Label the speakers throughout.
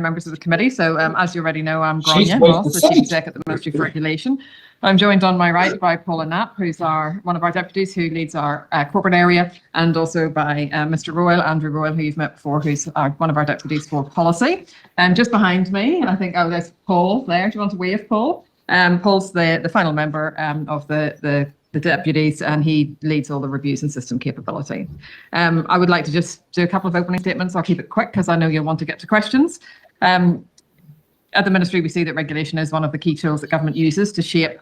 Speaker 1: members of the committee. So as you already know, I'm Gráinne, the Chief Exec at the Ministry for Regulation. I'm joined on my right by Paula Knapp, who's one of our deputies who leads our corporate area, and also by Mr. Royal, Andrew Royal, who you've met before, who's one of our deputies for policy. And just behind me, I think, there's Paul there. Do you want to wave, Paul? Paul's the final member of the deputies, and he leads all the reviews and system capability. I would like to just do a couple of opening statements. I'll keep it quick because I know you'll want to get to questions. At the Ministry, we see that regulation is one of the key tools that government uses to shape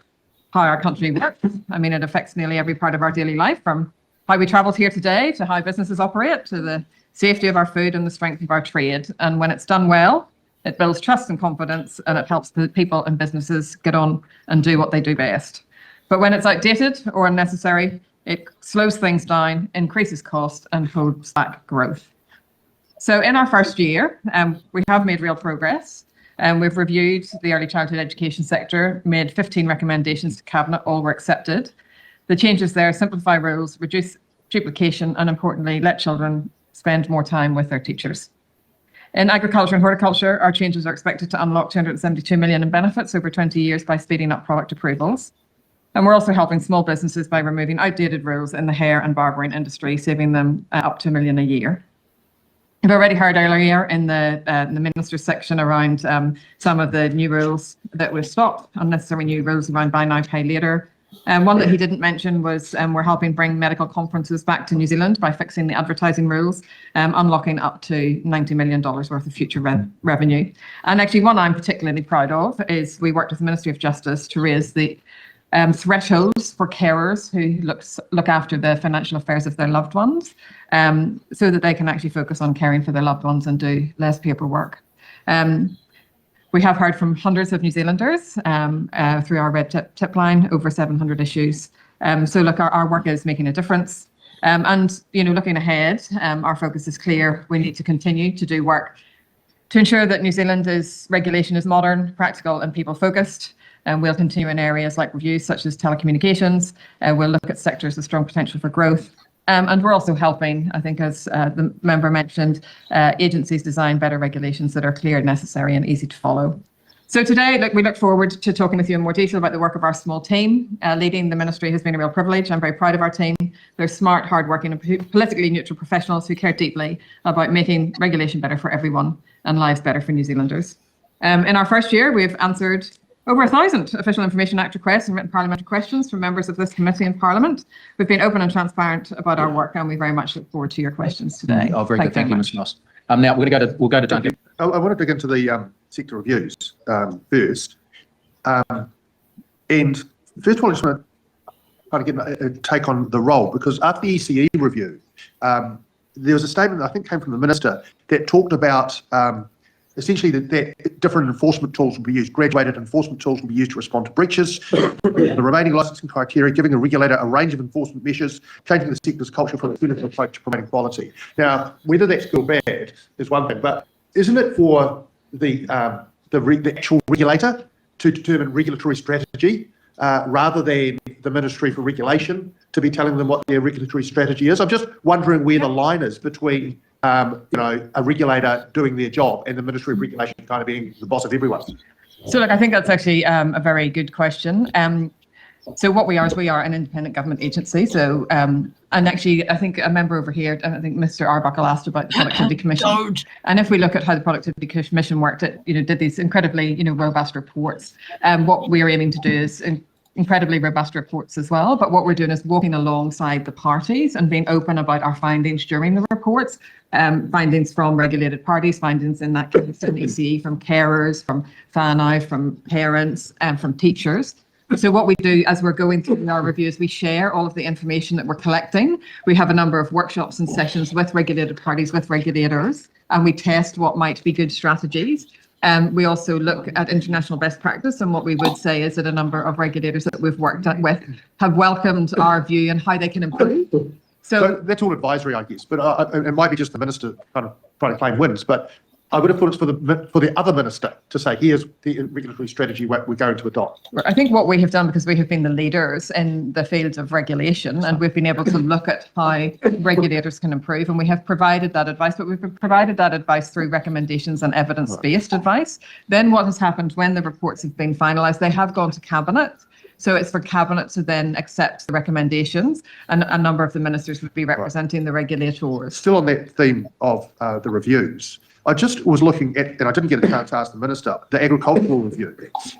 Speaker 1: how our country works. I mean, it affects nearly every part of our daily life, from how we travelled here today to how businesses operate, to the safety of our food and the strength of our trade. And when it's done well, it builds trust and confidence, and it helps the people and businesses get on and do what they do best. But when it's outdated or unnecessary, it slows things down, increases cost, and holds back growth. So in our first year, we have made real progress. We've reviewed the early childhood education sector, made 15 recommendations to Cabinet, all were accepted. The changes there simplify rules, reduce duplication, and importantly, let children spend more time with their teachers. In agriculture and horticulture, our changes are expected to unlock 272 million in benefits over 20 years by speeding up product approvals. And we're also helping small businesses by removing outdated rules in the hair and barbering industry, saving them up to $1 million a year. We've already heard earlier in the Minister's section around some of the new rules that we've stopped, unnecessary new rules around buy now, pay later. One that he didn't mention was we're helping bring medical conferences back to New Zealand by fixing the advertising rules, unlocking up to $90 million worth of future revenue. And actually, one I'm particularly proud of is we worked with the Ministry of Justice to raise the thresholds for carers who look after the financial affairs of their loved ones, so that they can actually focus on caring for their loved ones and do less paperwork. We have heard from hundreds of New Zealanders through our red tip line, over 700 issues. So look, our work is making a difference. And looking ahead, our focus is clear. We need to continue to do work to ensure that New Zealand's regulation is modern, practical, and people-focused. And we'll continue in areas like reviews such as telecommunications. We'll look at sectors with strong potential for growth. And we're also helping, I think, as the member mentioned, agencies design better regulations that are clear, necessary, and easy to follow. So today, we look forward to talking with you in more detail about the work of our small team. Leading the ministry has been a real privilege. I'm very proud of our team. They're smart, hardworking, and politically neutral professionals who care deeply about making regulation better for everyone and lives better for New Zealanders. In our first year, we've answered over 1,000 Official Information Act requests and written parliamentary questions from members of this committee and Parliament. We've been open and transparent about our work, and we very much look forward to your questions today.
Speaker 2: Oh, very good. Thank you, Mr. Ross. Now we'll go to Duncan.
Speaker 3: I want to dig into the sector reviews first. And first of all, I just want to kind of get a take on the role, because after the ECE review, there was a statement that I think came from the Minister that talked about essentially that different enforcement tools will be used. Graduated enforcement tools will be used to respond to breaches, the remaining licensing criteria, giving a regulator a range of enforcement measures, changing the sector's culture from a punitive approach to promoting quality. Now, whether that's good or bad is one thing, but isn't it for the actual regulator to determine regulatory strategy rather than the Ministry for Regulation to be telling them what their regulatory strategy is? I'm just wondering where the line is between a regulator doing their job and the Ministry of Regulation kind of being the boss of everyone.
Speaker 1: So look, I think that's actually a very good question. So what we are is we are an independent government agency. So and actually, I think a member over here, I think Mr. Arbuckle asked about the Productivity Commission. And if we look at how the Productivity Commission worked, it did these incredibly robust reports. What we are aiming to do is incredibly robust reports as well, but what we're doing is walking alongside the parties and being open about our findings during the reports, findings from regulated parties, findings in that case in ECE from carers, from whānau, from parents, and from teachers. So what we do as we're going through our reviews, we share all of the information that we're collecting. We have a number of workshops and sessions with regulated parties, with regulators, and we test what might be good strategies. We also look at international best practice, and what we would say is that a number of regulators that we've worked with have welcomed our view and how they can improve. So
Speaker 3: that's all advisory, I guess, but it might be just the Minister kind of trying to claim wins, but I would have thought it's for the other minister to say, here's the regulatory strategy we're going to adopt.
Speaker 1: I think what we have done, because we have been the leaders in the field of regulation, and we've been able to look at how regulators can improve, and we have provided that advice, but we've provided that advice through recommendations and evidence-based advice. Then what has happened when the reports have been finalised, they have gone to Cabinet. So it's for Cabinet to then accept the recommendations, and a number of the ministers would be representing the regulators.
Speaker 3: Still on that theme of the reviews, I just was looking at, and I didn't get a chance to ask the minister, the agricultural review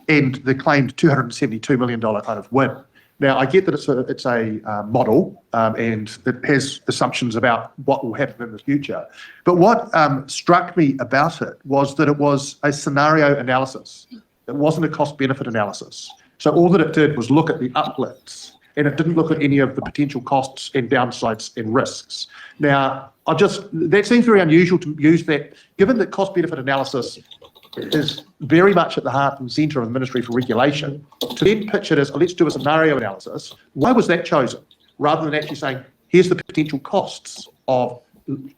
Speaker 3: and the claimed $272 million kind of win. Now, I get that it's a model and it has assumptions about what will happen in the future. But what struck me about it was that it was a scenario analysis. It wasn't a cost-benefit analysis. So all that it did was look at the uplifts, and it didn't look at any of the potential costs and downsides and risks. Now, that seems very unusual to use that, given that cost-benefit analysis is very much at the heart and centre of the Ministry for Regulation, to then pitch it as, let's do a scenario analysis. Why was that chosen, rather than actually saying, here's the potential costs of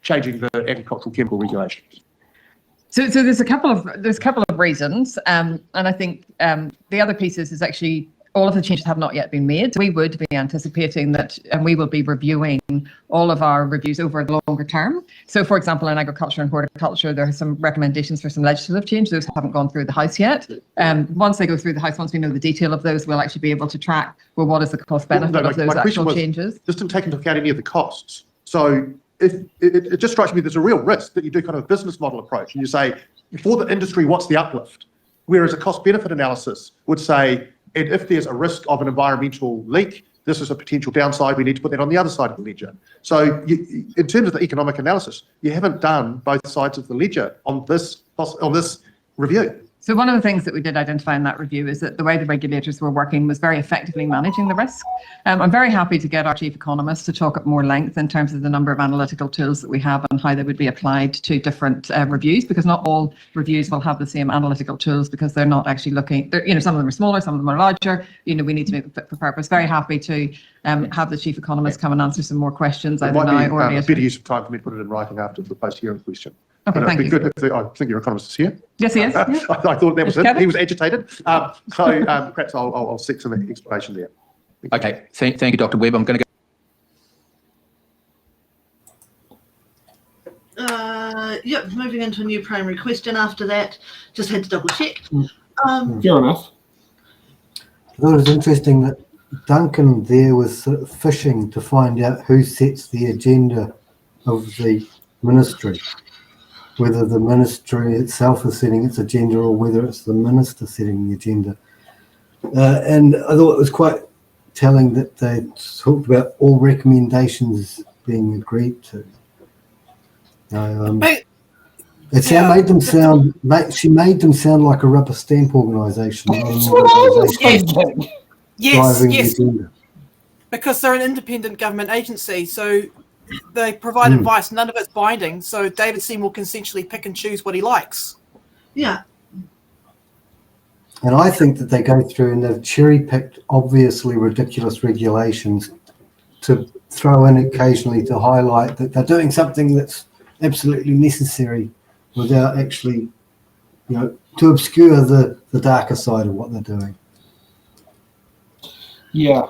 Speaker 3: changing the agricultural chemical regulations?
Speaker 1: So there's a couple of reasons, and I think the other piece is actually all of the changes have not yet been made. We would be anticipating that, and we will be reviewing all of our reviews over the longer term. So, for example, in agriculture and horticulture, there are some recommendations for some legislative change. Those haven't gone through the House yet. Once they go through the House, once we know the detail of those, we'll actually be able to track, well, what is the cost benefit of those actual changes.
Speaker 3: Just didn't take into account any of the costs. So if it just strikes me there's a real risk that you do kind of a business model approach and you say, for the industry, what's the uplift? Whereas a cost-benefit analysis would say, and if there's a risk of an environmental leak, this is a potential downside, we need to put that on the other side of the ledger. So in terms of the economic analysis, you haven't done both sides of the ledger on this review.
Speaker 1: So one of the things that we did identify in that review is that the way the regulators were working was very effectively managing the risk. I'm very happy to get our chief economist to talk at more length in terms of the number of analytical tools that we have and how they would be applied to different reviews, because not all reviews will have the same analytical tools, because they're not actually looking, some of them are smaller, some of them are larger. We need to make them fit for purpose. Very happy to have the chief economist come and answer some more questions either now or later.
Speaker 3: A better use of time for me to put it in writing after the post-hearing question.
Speaker 1: Okay, thank you.
Speaker 3: Good if I think your economist is here.
Speaker 1: Yes, he is. Yeah.
Speaker 3: I thought that was it. He was agitated. So perhaps I'll seek some explanation there.
Speaker 2: Okay, thank you, Dr. Webb. I'm going to
Speaker 4: go. Yep, moving into a new primary question after that. Just had to double check.
Speaker 5: Fair enough.
Speaker 6: I thought it was interesting that Duncan there was sort of fishing to find out who sets the agenda of the ministry, whether the ministry itself is setting its agenda or whether it's the minister setting the agenda. And I thought it was quite telling that they talked about all recommendations being agreed to. She made them sound like a rubber stamp organisation.
Speaker 7: Yes. Because they're an independent government agency, so they provide advice. None of it's binding, so David Seymour can essentially pick and choose what he likes.
Speaker 4: Yeah.
Speaker 6: And I think that they go through and they've cherry-picked obviously ridiculous regulations to throw in occasionally to highlight that they're doing something that's absolutely necessary without actually, to obscure the darker side of what they're doing.
Speaker 5: Yeah.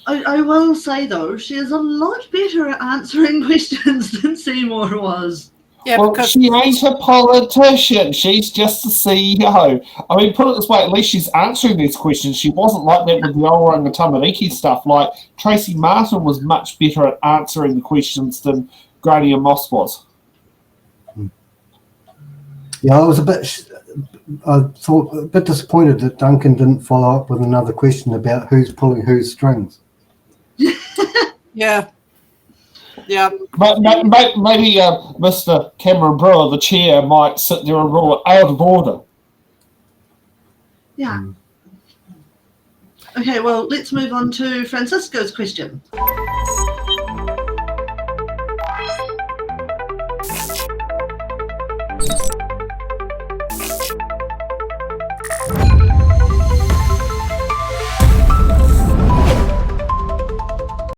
Speaker 4: I will say, though, she is a lot better at answering questions than Seymour was.
Speaker 7: Yeah,
Speaker 5: well,
Speaker 7: because
Speaker 5: she ain't a politician. She's just the CEO. I mean, put it this way, at least she's answering these questions. She wasn't like that with the Oranga Tamariki stuff. Like, Tracy Martin was much better at answering the questions than Gráinne and Moss was.
Speaker 6: Yeah, I was a bit disappointed that Duncan didn't follow up with another question about who's pulling whose strings.
Speaker 7: Yeah.
Speaker 5: But maybe Mr. Cameron Brewer, the chair, might sit there and rule it out of order.
Speaker 4: Yeah. Okay, well, let's move on to Francisco's question.